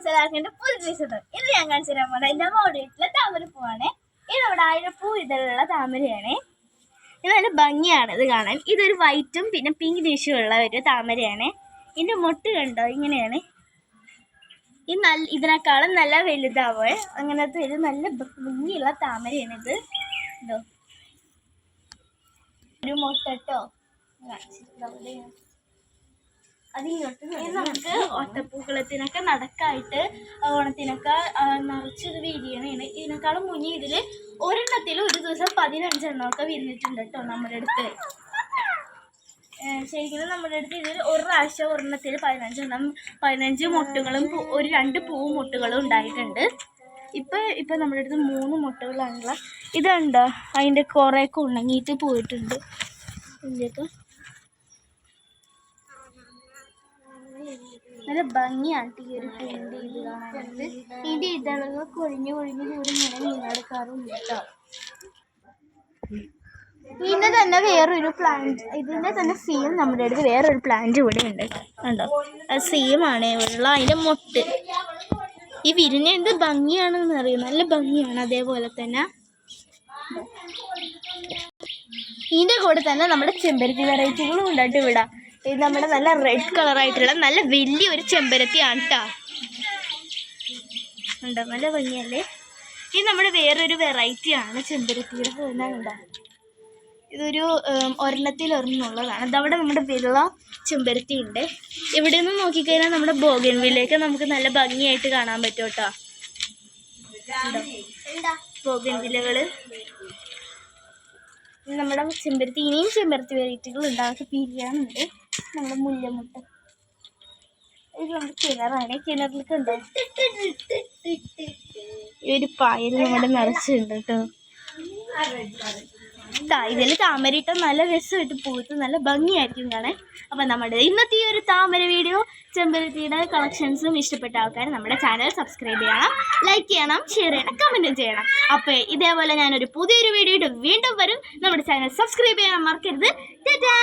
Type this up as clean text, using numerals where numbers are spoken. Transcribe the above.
മനസ്സിലാക്കേണ്ട പുതിയ ദിവസം ഇത് ഞാൻ കാണിച്ചു തരാൻ പോണേ. എൻ്റെ മോഡലിട്ടുള്ള താമരപ്പൂവാണ്. ഇത് നമ്മുടെ 1000 പൂ ഇതിലുള്ള താമരയാണ്. ഇത് നല്ല ഭംഗിയാണ് ഇത് കാണാൻ. ഇതൊരു വൈറ്റും പിന്നെ പിങ്ക് ഡിഷുള്ള ഒരു താമരയാണ്. ഇതിൻ്റെ മൊട്ട് കണ്ടോ ഇങ്ങനെയാണ്. ഇത് ഇതിനേക്കാളും നല്ല വലുതാവേ. അങ്ങനത്തെ ഒരു നല്ല ഭംഗിയുള്ള താമരയാണ് ഇത്. ഇതോ ഒരു മൊട്ടോ അതിങ്ങോട്ട് നമുക്ക് ഒറ്റപ്പൂക്കളത്തിനൊക്കെ നടക്കായിട്ട് ഓണത്തിനൊക്കെ നിറച്ചത് വിരിയണേണ്. ഇതിനേക്കാളും മുന്നേ ഇതിൽ ഒരെണ്ണത്തിൽ ഒരു ദിവസം 15 എണ്ണമൊക്കെ വിരിഞ്ഞിട്ടുണ്ട് കേട്ടോ നമ്മുടെ അടുത്ത്. ശരിക്കും നമ്മുടെ അടുത്ത് ഇതിൽ ഒരു പ്രാവശ്യം ഒരെണ്ണത്തിൽ 15 എണ്ണം 15 മുട്ടുകളും ഒരു 2 പൂവും മുട്ടുകളും ഉണ്ടായിട്ടുണ്ട്. ഇപ്പം നമ്മുടെ അടുത്ത് 3 മുട്ടുകളാണുള്ള. ഇതുണ്ടോ അതിൻ്റെ കുറേയൊക്കെ ഉണങ്ങിയിട്ട് പോയിട്ടുണ്ട്. ഇതിൻ്റെയൊക്കെ നല്ല ഭംഗിയാണ് ഈ ഒരു പൂവിൻ്റെ ഇത് കാണാനായിട്ട്. ഇതിൻ്റെ ഇതളുകൾ കൊഴിഞ്ഞ് കൂടി ഇങ്ങനെ വീണെടുക്കാറുണ്ട് കേട്ടോ. ഇതിൻ്റെ തന്നെ വേറൊരു പ്ലാന്റ്, ഇതിൻ്റെ തന്നെ സെയിം നമ്മുടെ അടുത്ത് വേറൊരു പ്ലാന്റ് ഇവിടെ ഉണ്ട് കണ്ടോ. അത് സെയിം ആണ് ഉള്ള അതിൻ്റെ മൊട്ട്. ഈ വിരിഞ്ഞ എന്ത് ഭംഗിയാണെന്ന് അറിയാം, നല്ല ഭംഗിയാണ്. അതേപോലെ തന്നെ ഇതിൻ്റെ കൂടെ തന്നെ നമ്മുടെ ചെമ്പരത്തി വെറൈറ്റികളും ഉണ്ടായിട്ട് ഇവിടെ. ഇത് നമ്മുടെ നല്ല റെഡ് കളറായിട്ടുള്ള നല്ല വലിയൊരു ചെമ്പരത്തിയാണ് കേട്ടോ. ഉണ്ടോ നല്ല ഭംഗിയല്ലേ. ഇത് നമ്മുടെ വേറൊരു വെറൈറ്റിയാണ് ചെമ്പരത്തിയുടെ ഉണ്ടോ. ഇതൊരു ഒരെണ്ണത്തിലൊരെണ്ണമുള്ളതാണ്. അതവിടെ നമ്മുടെ വെള്ള ചെമ്പരത്തി ഉണ്ട്. ഇവിടെ നിന്ന് നോക്കിക്കഴിഞ്ഞാൽ നമ്മുടെ ബോഗൻവില്ലയൊക്കെ നമുക്ക് നല്ല ഭംഗിയായിട്ട് കാണാൻ പറ്റും കേട്ടോ. ബോഗൻവില്ലകൾ നമ്മുടെ ചെമ്പരത്തി, ഇനിയും ചെമ്പരത്തി വെറൈറ്റികൾ ഉണ്ടാക്കി പിരിയാനുണ്ട്. നമ്മുടെ മുല്ലമുട്ട ഇത് നമ്മുടെ കിണറാണ്. കിണറിലൊക്കെ ഉണ്ടോ ഈ ഒരു പായൽ നമ്മുടെ നിറച്ചുണ്ട് കേട്ടോ. ഇതിൽ താമര ഇട്ടാൽ നല്ല രസമായിട്ട് പൂത്ത് നല്ല ഭംഗിയായിരിക്കും കാണാൻ. അപ്പം നമ്മുടെ ഇന്നത്തെ ഈ ഒരു താമര വീഡിയോ ചെമ്പരത്തിയുടെ കളക്ഷൻസും ഇഷ്ടപ്പെട്ട ആൾക്കാർ നമ്മുടെ ചാനൽ സബ്സ്ക്രൈബ് ചെയ്യണം, ലൈക്ക് ചെയ്യണം, ഷെയർ ചെയ്യണം, കമൻറ്റും ചെയ്യണം. അപ്പോൾ ഇതേപോലെ ഞാനൊരു പുതിയൊരു വീഡിയോ വീണ്ടും വരും. നമ്മുടെ ചാനൽ സബ്സ്ക്രൈബ് ചെയ്യാൻ മറക്കരുത്. ടാറ്റാ.